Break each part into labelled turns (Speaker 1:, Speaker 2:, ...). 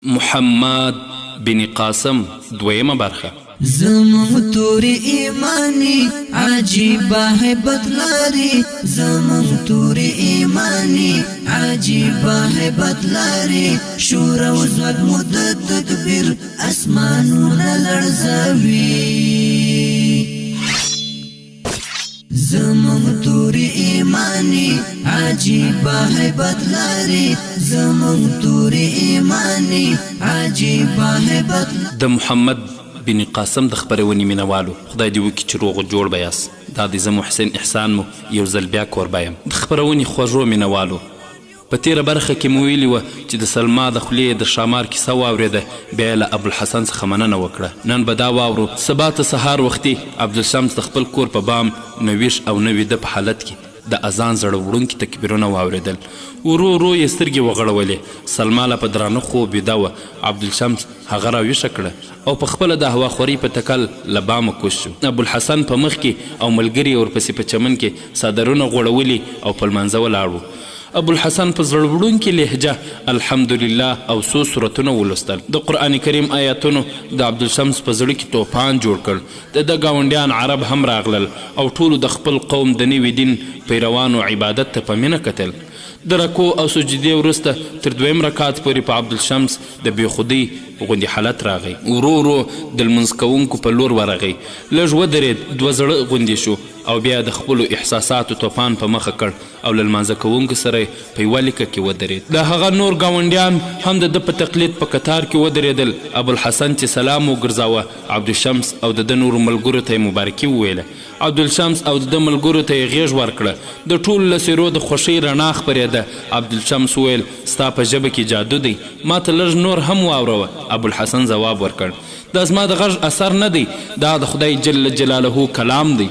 Speaker 1: محمد بن قاسم دویمه برخه.
Speaker 2: زمون توری ایمانی عجیبه هیبت لاری، زمون توری ایمانی عجیبه هیبت لاری، شور و زود مدد تکبیر اسمانون لرزوی. زمون توری ایمانی عجیبه هیبت لاری، زمون توری ایمانی عجیبه هیبت لاری.
Speaker 1: د محمد بن قاسم د خبرونې مینوالو خدای دې وکړي چې روغ جوړ به یاست. دا د زه محسن احسان مو یو ځل بیا کوربه یم. د خبرونې خوږو مینوالو په تیره برخه کې مو ویلي وه چې د سلما د خولې د ښامار کیسه واورېده، بیا یې له ابوالحسن څخه مننه وکړه. نن به دا واورو. سبا ته سهار وختي عبدالشمس د خپل کور په بام نه ویښ او نه ویده په حالت کې د اذان زړه وړونکي تکبیرونه واورېدل. ورو ورو یې سترګې وغړولې. سلما لا په درانه خوب بیده وه. عبدالشمس هغه راویښه کړه او په خپله د هواخورۍ په تکل له بامه کوز شو. ابوالحسن په مخ کې او ملګري ورپسې په چمن کې څادرونه غوړولي او په لمانځه ولاړ وو. ابوالحسن په زړه وړونکې لهجه الحمدلله او څو سورتونه ولوستل. د قرآن کریم آیاتونو د عبدالشمس په زړه کې توپان جوړ کړ. د ګاونډیان عرب هم راغلل او ټولو د خپل قوم د نوي دین پیروانو عبادت ته په مینه کتل. د رکوع او سجدې وروسته تر دویم رکعت پورې په عبدالشمس د بېخودۍ غوندې حالت راغی. ورو ورو د لمونځ کوونکو په لور ورغی. لږ ودرېد، دوه زړه غوندې شو او بیا د خپلو احساساتو توپان په مخه کړ او له لمانځه کوونکو سره په یوه لیکه کې ودرېد. د هغه نور ګاونډیان هم د ده په تقلید په کتار کې ودرېدل. ابوالحسن چې سلام وګرځاوه، عبدالشمس او د ده نورو ملګرو ته یې مبارکي وویله. عبدالشمس او د ده ملګرو ته یې غېږ ورکړه. د ټولو له څېرو د خوښۍ رڼا خپرېده. عبدالشمس وویل ستا په ژبه کې جادو دی، ما ته لږ نور هم واوروه. ابوالحسن ځواب ورکړ دا زما د غږ اثر نه دی، دا د خدای جل جلاله کلام دی.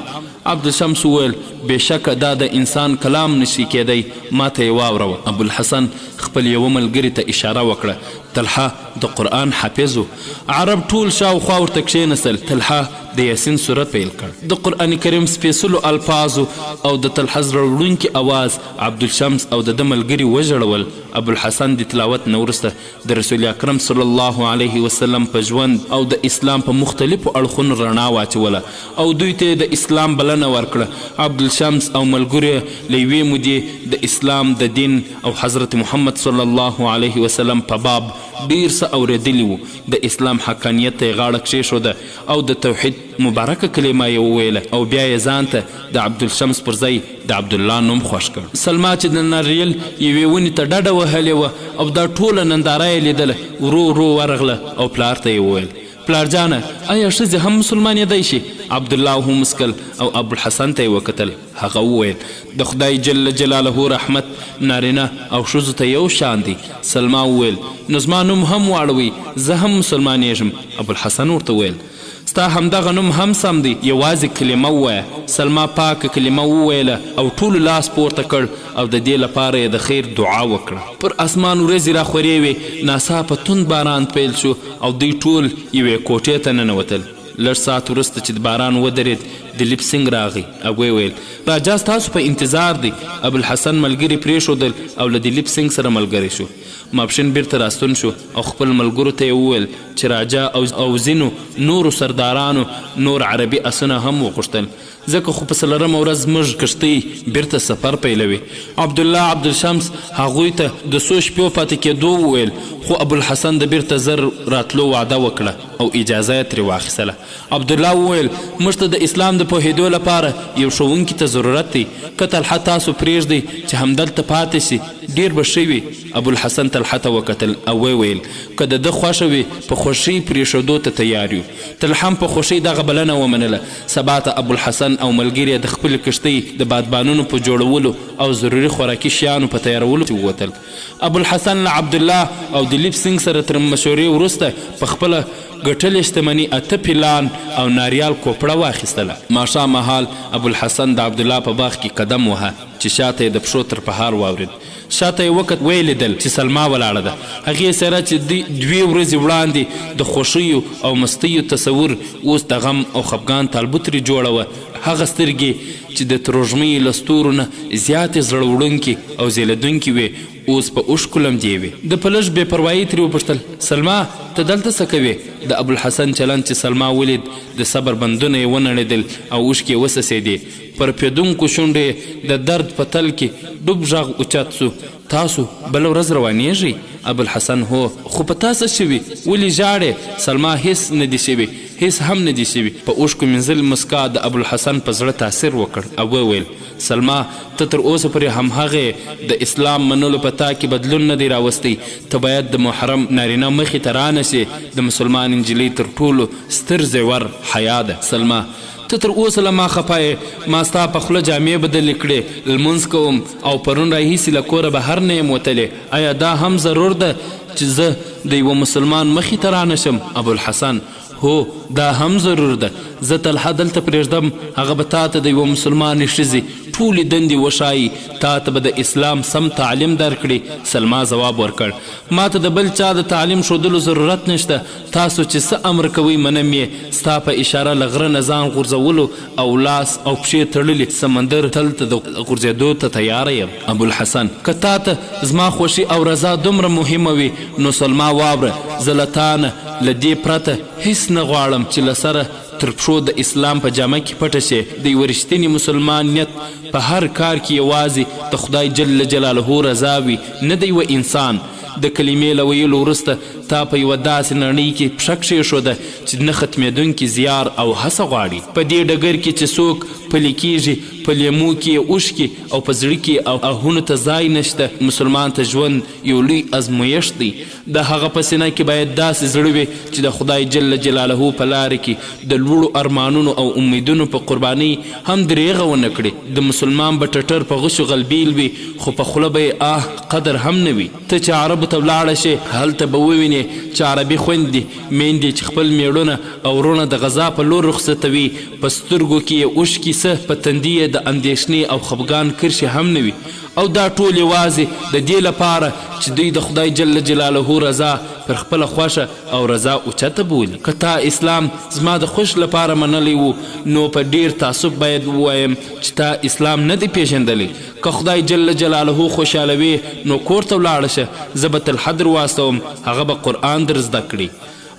Speaker 1: عبدالشمس وویل بېشکه دا د انسان کلام نشي کیدی، ما ته یې واوروه. ابوالحسن خپل یوه ملګري ته اشاره وکړه. طلحه د قرآن حافظ و. عرب ټول شاوخوا ورته کښېنستل. طلحه د یاسین صورت پیل کړ. د قرآن کریم سپېڅلو الفاظو او د طلحه زړه وړونکي اواز عبدالشمس او د ده ملګري وژړول. ابوالحسن د تلاوت نه وروسته د رسول اکرم صلی الله علیه وسلم په ژوند او د اسلام په مختلفو اړخونو رڼا واچوله او دوی ته د اسلام بلنه ورکړه. عبدالشمس او ملګري له یوې مودې د اسلام د دین او حضرت محمد صلی الله علیه وسلم په باب ډیر څه اورېدلي وو. د اسلام حقانیت ته یې غاړه کښېښوده او د توحید مبارکه کلمه یې وویله او بیا یې ځان ته د عبدالشمس پر ځای د عبدالله نوم خوښ کړ. سلما چې د ناریل یوې ونې ته ډډه وهلې وه او دا ټوله ننداره یې لیدله، ورو ورو ورغله او پلار ته یې وویل پلارجانه آیا ښځې هم مسلمانېدی شي؟ عبدالله ومسکل او ابوالحسن ته یې وکتل. هغه وویل د خدای جل جلاله رحمت نارینه او ښځو ته یو شان دی. سلما وویل نو زما نوم هم واړوئ، زه هم مسلمانېږم. ابوالحسن ورته وویل ستا همدغه نوم هم سم دی، یوازې کلمه ووایه. سلما پاکه کلمه وویله او ټولو لاس پورته کړ او د دې لپاره یې د خیر دعا وکړه. پر اسمان ورځې راخورې وې، ناڅاپه توند باران پیل شو او دوی ټول یوې کوټې ته ننوتل. لږ ساعت وروسته چې د باران ودرېد دلیپ سنګ راغی او ویې ویل راجا ستاسو په انتظار دی. ابوالحسن ملګري پرېښودل او له دلیپ سنګ سره ملګری شو. ماپښین بیرته راستون شو او خپل ملګرو ته یې وویل چې راجا او ځینو نورو سردارانو نور عربي اسونه هم وغوښتل، ځکه خو په څلرمه ورځ زموږ کښتۍ بیرته سفر پیلوي. عبدالله عبدالشمس هغوی ته د څو شپو پاتې کېدو وویل، خو ابوالحسن د بیرته زر راتلو وعده وکړه او اجازه یې ترې واخیستله. عبدالله وویل موږ ته د اسلام د پوهېدو لپاره یو ښوونکي ته ضرورت دی، که طلحه تاسو پرېږدئ چې همدلته پاتې شي ډېر به ښه وي. ابوالحسن طلحه ته وکتل او ویل که د ده خوښه وي په خوښۍ پرېښودو ته تیار یو. طلحه هم په خوښۍ دغه بلنه ومنله. سبا ته ابوالحسن او ملګري د خپلې کښتۍ د بادبانونو په جوړولو او ضروري خوراکي شیانو په تیارولو ووتل. ابوالحسن له عبدالله او دلیپ سنګ سره تر مشورې وروسته په خپله ګټلې شتمني 8 پیلان او ناریال کوپړه واخیستله. ماښام مهال ابوالحسن د عبدالله په باغ کې قدم وهه چې شاته یې د پښو تر پهار واورېد. شاته یې وکت ویې لیدل چې سلما ولاړه ده. هغې سره چې 2 ورځې وړاندې د خوښیو او مستیو تصور اوس د غم او خفګان تالبو ترې جوړه وه. هغه سترګې چې د تروږمۍ له ستورو نه زیاتې زړه وړونکې او زیلدونکې وې اوس په اوښکو لمدې وې. د په لږ بې پروایي ترې وپوښتل سلما ته دلته څه کوې؟ د ابوالحسن چلند چې سلما ولید د صبر بندونه یې ونړېدل او اوښکې یې وسسېدې. پر پیدونکو شونډو یې د درد په تل کې ډوب غږ اوچت سو. تاسو بله ورځ روانېږئ؟ ابوالحسن هو. خو په تا څه شوي؟ ولې ژاړې؟ سلما هېڅ نه دي شوي، هېڅ هم نه دي شوي. په اوښکو مینځل مسکا د ابوالحسن په زړه تاثیر وکړ او وویل سلما ته تر اوسه پورې همهغې د اسلام منلو په تا کې بدلون نه دی راوستی. ته باید د محرم نارینه مخې ته رانشې. د مسلمان نجلۍ تر ټولو ستر زیور حیا ده. سلما ته تر اوسه له ما خفه یې. ما ستا په خوله جامې بدلې کړې، لمونځ کوم او پرون راهیسې له کوره بهر نه یم وتلی. آیا دا هم ضرور ده چې زه د یوه مسلمان مخې ته رانشم؟ ابوالحسن هو دا هم ضرور ده. زه تلها دلته پرېږدم، هغه به تا ته د یوه مسلمانې ښځې ټولې دندې وښایي، تا ته به د اسلام سم تعلیم درکړي. سلما ځواب ورکړ ما ته د بل چا د تعلیم ښودلو ضرورت نشته. تاسو چې څه امر کوئ منم یې. ستا په اشاره له غره نه ځان غورځولو او لاس او پښې تړلي سمندر تل ته د غورځېدو ته تیاره یم. ابوالحسن که تا ته زما خوښي او رضا دومره مهمه وي نو سلما واوره، زه له تا نه له دې پرته هیڅ نه غواړم چې له سره تر پښو د اسلام په جامه کې پټه شي. د یوه رښتیني مسلمان نیت په هر کار کې یوازې د خدای جل جلاله رضا وي، نه د یوه انسان. د کلمې له ویلو وروسته تا په یوه داسې نړۍ کې پښه کښېښوده چې نه ختمېدونکي زیار او هڅه غواړي. په دې ډګر کې چې څوک پلي کېږي په لیمو کې یې اوښکې او په زړه کې او آهونو ته ځای نشته. مسلمان ته ژوند یو لوی ازمویښت دی. د هغه په سینه کې باید داسې زړه وي چې د خدای جل جلاله په لاره کې د لوړو ارمانونو او امیدونو په قربانۍ هم درېغه ونه کړي. د مسلمان به ټټر په غشو غلبیل وي خو په خوله به یې قدر هم نه وي. ته چې عربو ته ولاړه شې هلته به ووینې چې عربي خویندې میندې چې خپل میړونه او وروڼه د غذا په لور رخصتوي، په سترګو کې یې اوښکې څه، په تندي یې د اندېښنې او خفګان کرښې هم نه وي. او دا ټول یوازې د دې لپاره چې دوی د خدای جل جلاله رضا پر خپله خوښه او رضا اوچته بولي. که تا اسلام زما د خوښ لپاره منلی و نو په ډیر تعصب باید ووایم چې تا اسلام نه دی پیژندلی. که خدای جل جلاله خوشحالوي نو کور ته ولاړه شه، زه به تل حدر واستوم، هغه به قرآن در زده کړي.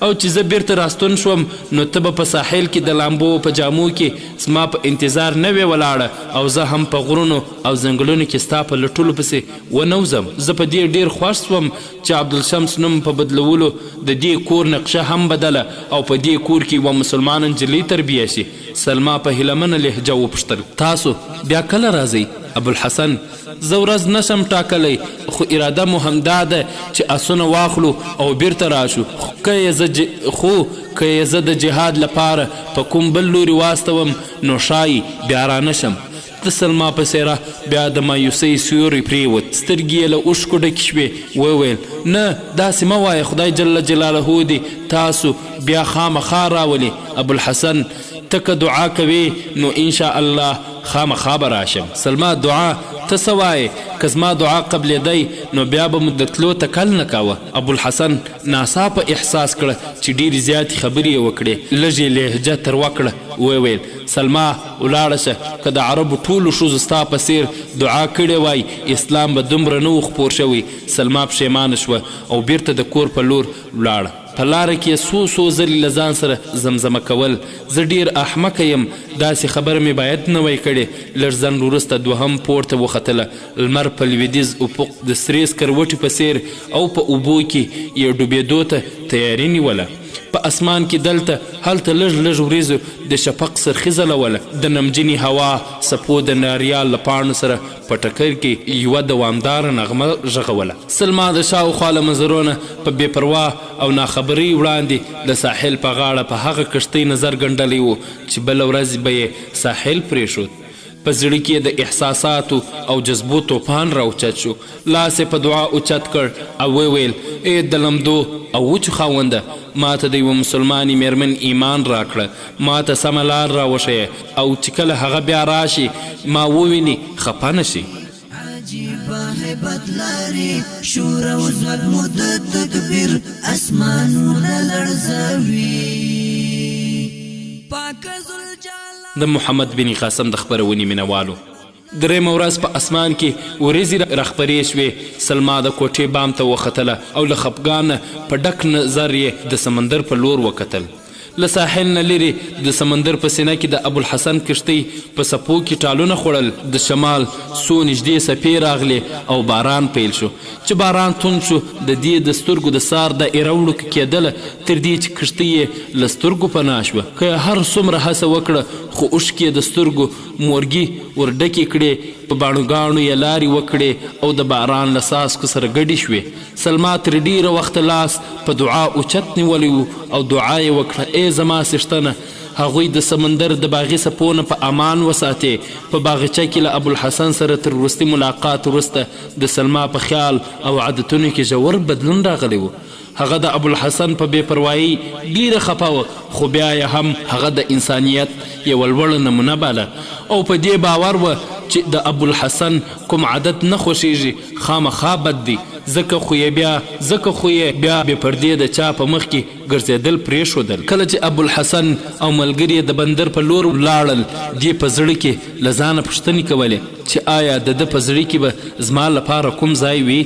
Speaker 1: او چې زه بیرته راستون شوم نو ته به په ساحل کې د لامبو په جامو کې زما په انتظار نه وې ولاړه او زه هم په غرونو او ځنګلونو کې ستا په لټولو پسې ونوځم. زه په دې ډېر خوښ شوم چې عبدالشمس نوم په بدلولو د دې کور نقشه هم بدله او په دې کور کې یوه مسلمان نجلۍ تربیه شي. سلما په هیلمنه لهجه وپوښتل تاسو بیا کله راځئ؟ ابوالحسن زه ورځ نشم ټاکلی خو اراده مو همدا ده چې اسونه واخلو او بیرته راشو. خو که یې زه د جهاد لپاره په کوم بل لوري واستوم نو ښایي بیا رانشم. د سلما په څېره بیا د مایوسۍ سیوری پرېوت، سترګې یې له اوښکو ډکې شوې. وویل نه داسې مه وایه، خدای جل جلاله دې تاسو بیا خامخا راولي. ابوالحسن ته که دعا کوې نو انشاء الله خامخا به راشم. سلما دعا ته څه وایې؟ که زما دعا قبلېدی نو بیا به مو د تلو تکل نه کاوه. ابوالحسن ناڅاپه احساس کړه چې ډېرې زیاتې خبرې یې وکړې. لږ یې لهجه تروه کړه. وویل سلما ولاړه شه، که د عربو ټولو ښځو ستا په څېر دعا کړې وای اسلام به دومره نه و خپور شوی. سلما پښیمانه شوه او بیرته د کور په لور ولاړه. په لاره کې څو ځلې له ځان سره زمزمه کول زه ډېر احمقه یم، داسې خبره مې باید نه وی کړې. لږ ځنډ وروسته دوهم پورته وختله. لمر په لویدیځ افق د سرې سکروټې په څېر او په اوبو کې یې ډوبېدو ته تیاري نیوله. په اسمان کې دلته هلته لږ وریځو د شفق سرخي ځلوله. د نمجنې هوا څپو د ناریال له پاڼو سره په ټکر کې یوه دوامداره نغمه غږوله. سلما د شاوخوا له منظرو نه په بې پروا او ناخبرۍ وړاندې د ساحل په غاړه په هغه کښتۍ نظر ګنډلی و چې بله ورځ به یې ساحل پرېښود. په زړه کې د احساساتو او جذبو توپان راوچت شو. لاس یې په دعا اوچت کړ او وویل ای د لمدو او وچو خاونده، ما ته د یوه مسلمانې میرمن ایمان راکړه، ما ته سمه لار راوښیه او چې کله هغه بیا راشي ما وویني خفه نه شي.
Speaker 2: عجیبه هیبت لري شور او ظلم د تدبیر اسمانونه لړزوي.
Speaker 1: د محمد بن قاسم د خپرونې مینوالو درېیمه ورځ په اسمان کې ورېځې راخپرې شوې. سلما د کوټې بام ته وختله او له خفګانه په ډک نظر یې د سمندر په لور وکتل. له ساحل نه لرې د سمندر په سینه کې د ابوالحسن کښتۍ په څپو کې ټالونه خوړل. د شمال څو نږدې څپې راغلې او باران پیل شو. چې باران توند شو د دې د سترګو د سار دایره وړوکه کېدله تر دې چې کښتۍ یې له سترګو پناه شوه. که هر څومره هڅه وکړه خو اوښکې د سترګو مورګي ور ډکې کړې، په باڼوګاڼو یې لارې وکړې او د باران له څاڅکو سره ګډې شوې. سلما تر ډېره وخته لاس په دعا اوچت نیولی و او دعا یې وکړه: ای زما څښتنه، هغوی د سمندر د باغي څپو نه په امان وساتې. په باغچه کې له ابوالحسن سره تر وروستي ملاقات وروسته د سلما په خیال او عادتونو کې ژور بدلون راغلی و. هغه د ابوالحسن په بې پروایي ډېره خفه وه، خو بیا یې هم هغه د انسانیت یوه لوړه نمونه باله او په دې باور وه چې د ابوالحسن کوم عادت نه خوښیږي خامخا بد دی، ځکه خو یې بیا بې پردې د چا په مخ کې ګرځېدل پرېښودل. کله چې ابوالحسن او ملګري د بندر په لور ولاړل، دې په زړه کې له ځانه پوښتنې کولې چې آیا د ده په زړه کې به زما لپاره کوم ځای وي.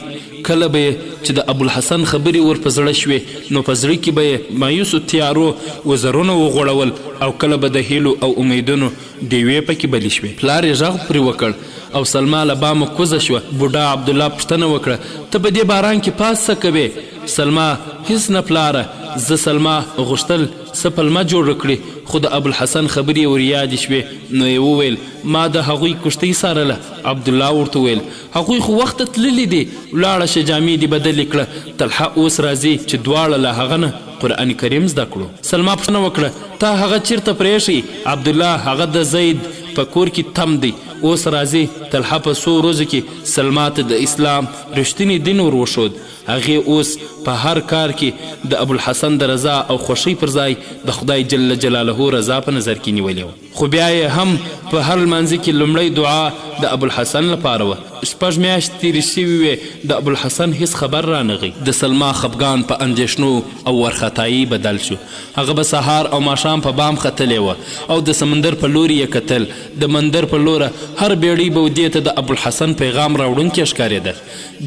Speaker 1: کله به چې د ابوالحسن خبرې ور په زړه شوې نو په زړه کې به یې مایوسو تیارو وزرونه وغوړول او کله به د هیلو او امیدونو ډیوې پکې بلې شوې. پلار یې غږ پرې وکړ او سلما له بامه کوزه شوه. بوډا عبدالله پوښتنه وکړه: ته په دې باران کې پاس څه کوې؟ سلما: هیڅ نه پلاره. زه سلما غوښتل څه پلمه جوړه کړي، خو د ابوالحسن خبرې ور یادې شوې نو یې وویل: ما د هغوی کښتۍ څارله. عبدالله ورته وویل: هغوی خو وخته تللي دي، ولاړه شه جامې دې بدلې کړه. طلحه اوس راځي چې دواړه له هغه نه قرآن کریم زده کړو. سلما پوښتنه وکړه: تا هغه چیرته پرېښی؟ عبدالله: هغه د زید په کور کې تم دی، اوس راځي. طلحه په څو ورځو کې سلما ته د اسلام رښتینی دین ور وښود. هغې اوس په هر کار کې د ابوالحسن د رضا او خوښۍ پر ځای د خدای جل جلاله رضا په نظر کې نیولې وه. خو بیا یې هم په هر لمانځه کې لومړی دعا د ابوالحسن لپاره وه. 6 میاشتې تېرې شوې وې، د ابوالحسن هیڅ خبر رانغی. د سلما خفګان په اندېښنو او وارخطایي بدل شو. هغه به سهار او ماښام په بام ختلې وه او د سمندر په لوري یې کتل. د مندر په لوره هر بیړۍ به دې ته د ابوالحسن پیغام راوړونکې ښکارېده.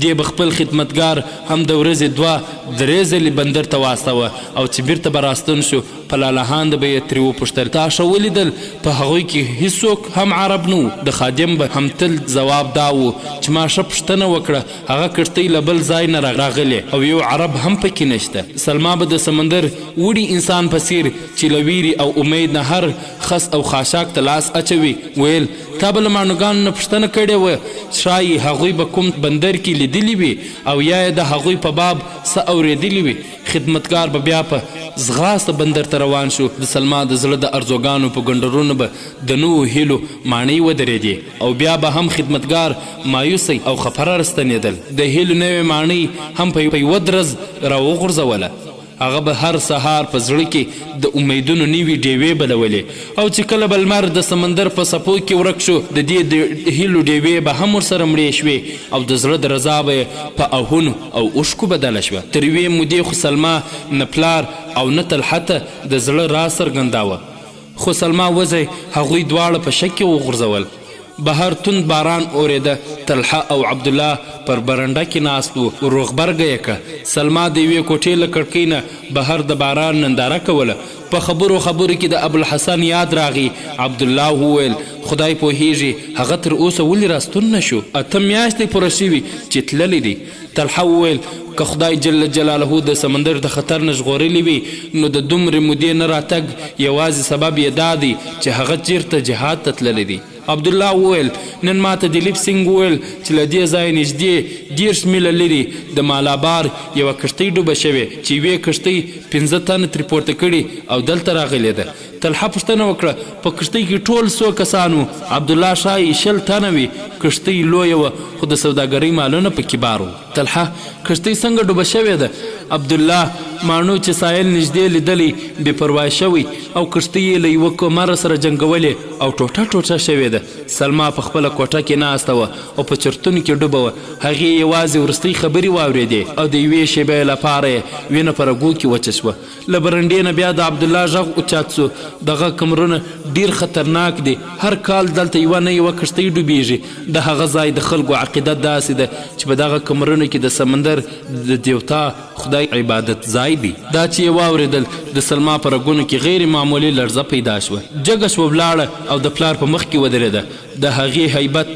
Speaker 1: دې به خپل خدمتګار هم د ورځې 2-3 ځلې بندر ته واستوه او چې بیرته به راستون شو په لالهانده به یې ترې وپوښتل: تا ښه ولیدل؟ په هغوی کې هیڅوک هم عرب نه و. د خادم به هم تل ځواب دا و چې ما ښه پوښتنه وکړه، هغه کښتۍ له بل ځای نه راغلې او یو عرب هم پکې نشته. سلما به د سمندر وړي انسان په څیر چې له ویرې او امید نه هر خس او خاشاک ته لاس اچوي ویل: تا به له ماڼوګانو نه پوښتنه کړې وه، ښایي هغوی به کوم بندر کې لیدلي وي او یا یې د هغوی په باب څه اورېدلي وي. خدمتګار به بیا په ځغاسته بندر ته روان شو. د سلما د زړه د ارزوګانو په ګنډرونو به د نوو هیلو ماڼۍ ودرېدې او بیا به هم خدمتګار مایوسی او خفه راستنېدل. د هیلو نوې ماڼۍ هم په یوه درز راوغورځوله. هغه به هر سهار په زړه کې د امیدونو نوي ډیوې بلولې او چې کله به لمر د سمندر په څپو کې ورک شو د دې د هیلو ډیوې به هم ورسره مړې شوې او د زړه د رضا به په اهونو او اوښکو بدله شوه. تر یوې مودې خو سلما نه پلار او نه طلحه ته د زړه راز څرګنداوه، خو سلما وزی هغوی دواړه په شک کې وغورځول. بهر توند باران اورېده. طلحه او عبدالله پر برنډه کې ناست و. روغبرګه یې که سلما د یوې کوټې له کړکۍ نه بهر د باران ننداره کوله. په خبرو کې د ابوالحسن یاد راغی. عبدالله وویل: خدای پوهیږي هغه تر اوسه ولې راستون نه شو؟ 8 میاشتې پوره شوي چې تللی دی. طلحه وویل: که خدای جل جلاله د سمندر د خطر نه ژغورلی وي نو د دومرې مودې نه راتګ یوازې سبب یې دا دی چې هغه چیرته جهاد ته تللی دی. عبدالله وویل: نن ماته دلیپ سنګ وویل چې له دې ځایه نږدې 10 میله لرې د مالابار یوه کښتۍ ډوبه شوې چې یوې کښتۍ 15 تنه ترې پورته کړي او دلته راغلې ده. طلحه پوښتنه وکړه: په کښتۍ کې ټول څو کسان وو؟ عبدالله: ښایي 20 تنه وي. کښتۍ لویه وه خو د سوداګرۍ مالونه پکې بار وو. طلحه: کښتۍ څنګه ډوبه شوې ده؟ عبدالله ماڼو چې سایل نږدې لیدلی بې پروا شوی او کښتۍ یې له یوه کمره سره جنګولې او ټوټه ټوټه شوې ده. سلما په خپله کوټه کې ناسته وه او په چرتون کې ډوبه وه. هغې یوازې وروستۍ خبرې واورېدې او د یوې شېبې لپاره یې وینه په رګو کې وچه شوه. له برنډې نه بیا د عبدالله غږ اوچات سو. دغه کمرونه ډیر خطرناک دي. هر کال دلته یوه نه یوه کښتۍ ډوبیږي. د هغه ځای د خلکو عقیده داسې ده چې په دغه کمرونو کې د سمندر د دیوتا خدای عبادت ځای دی. دا چې یې واورېدل د سلما په رګونو کې غیر معمولي لړزه پیدا شوه. جګه شوه ولاړه او د پلار په مخ کې ودرېده. د هغې هیبت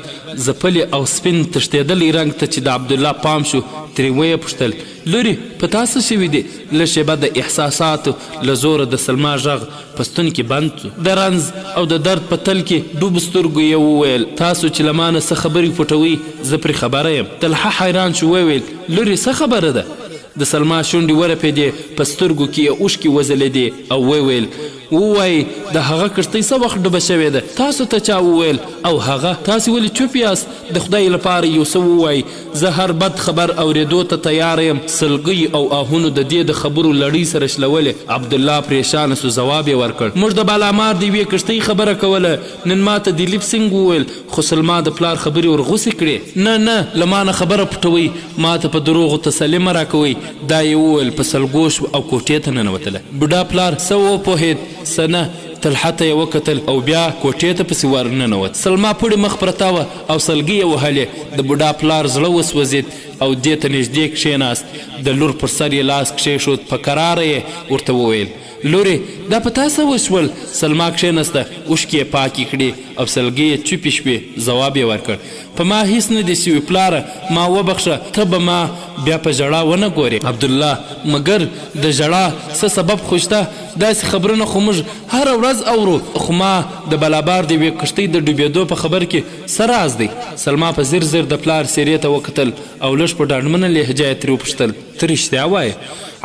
Speaker 1: ځپلي او سپین تښتېدلی رنګ ته چې د عبدالله پام شو ترې ویې پوښتل لورې په تا څه شوي دي؟ لږ شېبه د احساساتو له زوره د سلما غږ په ستون کې بند شو. د رنځ او د درد په تل کې ډوبو سترګو یې وویل تاسو چې له ما نه څه خبرې پټوئ زه پرې خبره یم. طلحه حیران شو وویل لورې څه خبره ده؟ د سلما شونډې ورپېدې په سترګو کې یې اوښکې وځلېدې او وویل ووایي د هغه کښتۍ څه وخت ډوبه شوې ده؟ تاسو ته چا وویل؟ او هغه تاسې ولې چوپ یاست؟ د خدای لپاره یو څه ووایي. زه هر بد خبر اورېدو ته تیار یم. سلګۍ او آهونو د دې د خبرو لړۍ سره شلولې. عبدالله پریشانه سو. ځواب یې ورکړ موږ د بالامار د یوې کښتۍ خبره کوله. نن ما ته دلیپ سینګ وویل خو سلما د پلار خبرې ورغوسې کړې. نه له ما نه خبره پټوئ. ما ته په دروغو تسلي مه راکوئ. دا یې وویل په سلګو شو او کوټې ته ننوتله. بوډا پلار څه وپوهېد څه نه. طلحه ته یې وکتل او بیا کوټې ته پسې ورننوت. سلما پړې مخ پرته وه او سلګۍ یې وهلې. د بوډا پلار زړه وسوځېد او دې ته نږدې کښېناست. د لور پر سر یې لاس کښېښود. په کراره یې ورته وویل لورې دا په تا څه وشول؟ سلما کښېنسته. اوښکې یې پاکې کړې او سلګۍ یې چوپې شوې. ځواب یې ورکړ په ما هیڅ نه دي شوي پلاره. ما وبخښه ته به ما بیا په ژړا ونه ګورې. عبدالله مګر د ژړا څه سبب خو شته؟ داسې خبرونه خو موږ هره ورځ اورو. خو ما د بلابار د یوې کښتۍ د ډوبېدو په خبر کې څه راز دی؟ سلما په زر زر د پلار څېرې ته وکتل او لږ په ډاډمنه لهجه یې ترې وپوښتل ته رښتیا وایې؟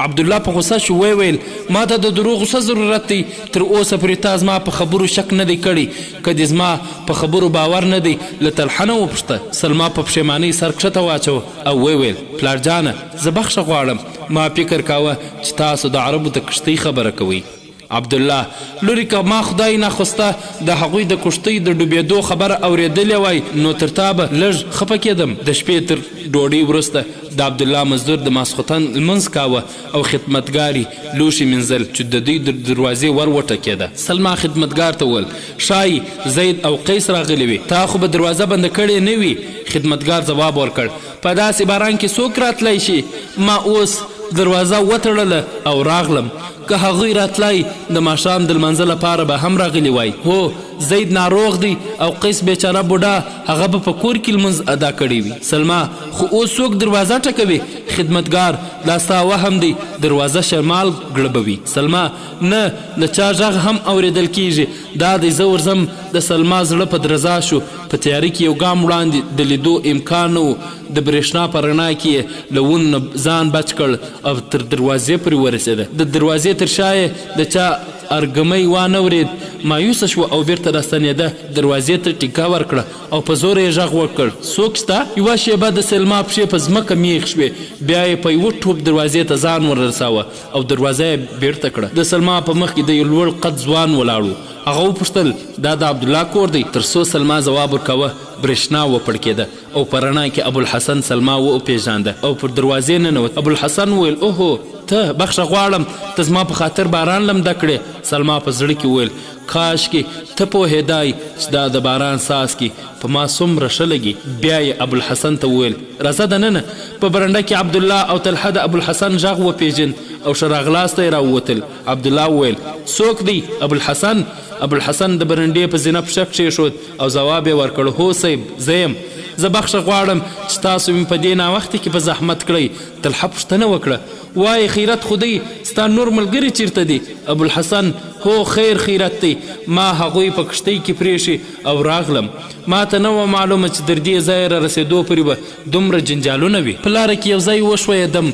Speaker 1: عبدالله په غوسه شو ویل ما ته د دروغو څه ضرورت دی؟ تر اوسه پرې تا زما په خبرو شک نه دی کړی. که دې زما په خبرو باور نه دی له طلحه نه وپوښته. سلما په پښیمانۍ سر کښته واچو او ویل پلار جانه زه بخښه غواړم. ما فکر کاوه چې تاسو د عربو د کښتۍ خبره کوئ. عبدالله لورې که ما خدای ناخواسته د هغوی د کښتۍ د ډوبېدو خبره اورېدلې وای نو تر تا به لږ خفه کېدم. د شپې تر ډوډۍ وروسته د عبدالله مزدور د ماسخوتن لمونځ کاوه او خدمتګاري لوښي مینځل چې د دوی د دروازې ور وټکېده. سلما خدمتګار ته وویل ښایي زید او قیس راغلي وي. تا خو به دروازه بنده کړې نه وي. خدمتګار ځواب ورکړ په داسې باران کې څوک راتلی شي؟ ما اوس دروازه وتړله او راغلم. که هغوی راتلی د ماښام د لمانځه لپاره به هم راغلی وای. هو زید ناروغ دی او قیس بیچاره بوډا هغه به په کور کې لمونځ ادا کړی وي. سلما خو اوس څوک دروازه ټکوي؟ خدمتګار دا ستا وهم دی دروازه شمال ګړبوي. سلما نه د چا غږ هم اورېدل کیږي. دا دی زه ورځم. د سلما زړه په درزا شو. په تیاري کې یو ګام وړاندې د لیدو امکان نه و. د برېښنا په رڼا کې یې له ونو نه ځان بچ کړ او تر دروازې پورې ورسېده. د دروازې تر شا یې د چا ارګمۍ وانه ورېد. مایوسه شوه او بیرته راستنېده. دروازې ته ټیکا ورکړه او په زوره یې غږ وکړ څوک شته؟ یوه شېبه د سلما پښې په ځمکه میغ شوې. بیا یې په یوه ټوپ دروازې ته ځان وررساوه او دروازه یې بیرته کړه. د سلما په مخ کې د یو لوړ قد ځوان ولاړ و. هغه وپوښتل دا د عبدالله کور دی؟ تر څو سلما ځواب ورکوه برېښنا وپړکېده او په رڼا کې ابوالحسن سلما وپېژانده او پر دروازې ننوت. ابوالحسن وویل اوهو ته بخښه غواړم ته زما په خاطر باران لمده کړې. سلما په زړه کې وویل کاشکې ته پوهېدای چې دا د باران څاڅکي په ما څومره ښه لګي. بیا یې ابوالحسن ته وویل راځه دننه. په برنډه کې عبدالله او طلحه د ابوالحسن غږ وپېژند او ښه راغلاست یې راووتل. عبدالله وویل څوک دی؟ ابوالحسن. ابوالحسن د برنډې په زینه پښه کښېښود او ځواب یې ورکړ هو صیب زه یم. زه بخښه غواړم چې تاسو مې په دې ناوخته کې په زحمت کړی. طلحه پوښتنه وکړه وایي خیرت خو دی ستا نور ملګري چیرته دي؟ ابوالحسن هو خیر خیرت دی. ما هغوی په کښتۍ کې پرېښي او راغلم. ما ته نه وه معلومه چې تر دې ځایه را رسېدو پورې به دومره جنجالونه وي. په لاره کې یو ځای وښویېدم.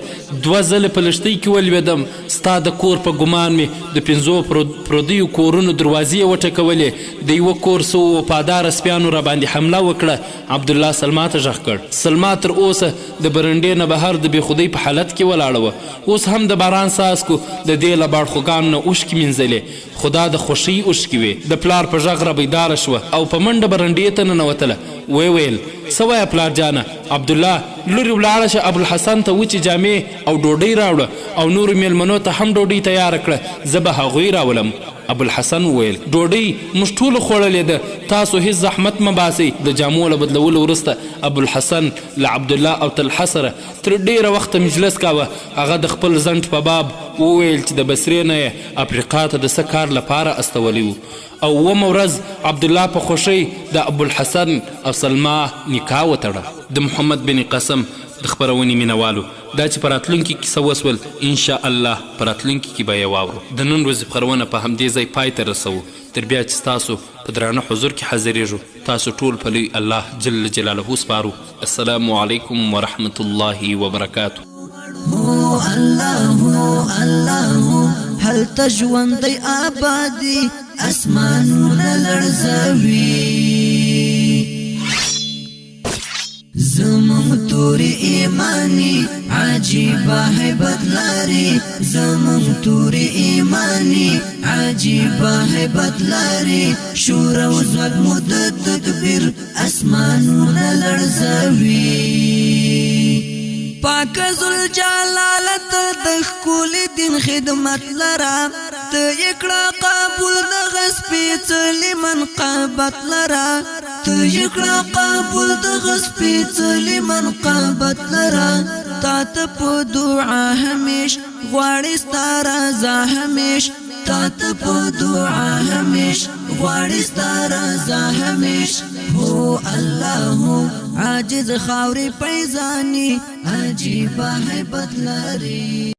Speaker 1: 2 ځلې په لښتۍ کې ولوېدم. ستا د کور په ګمان مې د 5 پردیو کورونو دروازې یې وټکولې د یوه کور څو وفاداره سپیانو را باندې حمله وکړه. عبدالله سلما ته غږ کړ. سلما تر اوسه د برنډې نه بهر د بېخودۍ په حالت کې ولاړه وه. اوس هم د باران څاڅکو د دې له باړخوګانو نه اوښکې مینځلې، خو دا د خوښۍ اوښکې وې. د پلار په غږ را بیداره شوه او په منډه برنډې ته ننوتله. ویې ویل څه وایه پلار جانه؟ عبدالله لورې ولاړه شه، ابوالحسن ته وچې جامې او ډوډۍ راوړه او نورو میلمنو ته هم ډوډۍ تیاره کړه، زه به هغوی راولم. ابوالحسن وویل ډوډۍ موږ ټولو خوړلې ده، تاسو هیڅ زحمت مه باسئ. د جامو له بدلولو وروسته ابوالحسن له عبدالله او طلحه سره تر ډېره وخته مجلس کاوه. هغه د خپل زنټ په باب وویل چې د بصرې نه یې افریقا ته د څه کار لپاره استولی و. او اومه ورځ عبدالله په خوښۍ د ابوالحسن او سلما نکاح وتړه. د محمد بن قاسم د خپرونې مینوالو دا چې په راتلونکي کې څه وسول انشاءالله په راتلونکي کې به یې واورو. د نن ورځې خپرونه په همدې ځای پای ته رسوو. تر بیا چې ستاسو په درانه حضور کې حاضرېږو، تاسو ټول په لوی الله جل جلاله سپارو. السلام علیکم ورحمة الله وبرکاته.
Speaker 2: هو الله الله هلته ژوندی آبادي اسمانونه لړزوي. زمون توري ایمانی عجیبه هیبت لري، زمون توري ایمانی عجیبه هیبت لري. شور او زوال مود تدبیر اسمانونه لړزوي. پاک ذل جلالت د ښکلي دین خدمت لره، ته یې کړه قبول دغه سپېڅلي منقبت لره، ته یې کړه قبول دغه سپېڅلي منقبت لره. تا ته په دعا همیش غواړي ستا رضا همیش، تا ته په دعا همیش غواړي ستا رضا همیش. هو الله عاجز خاورې پیزانی عجیبه هیبت لري.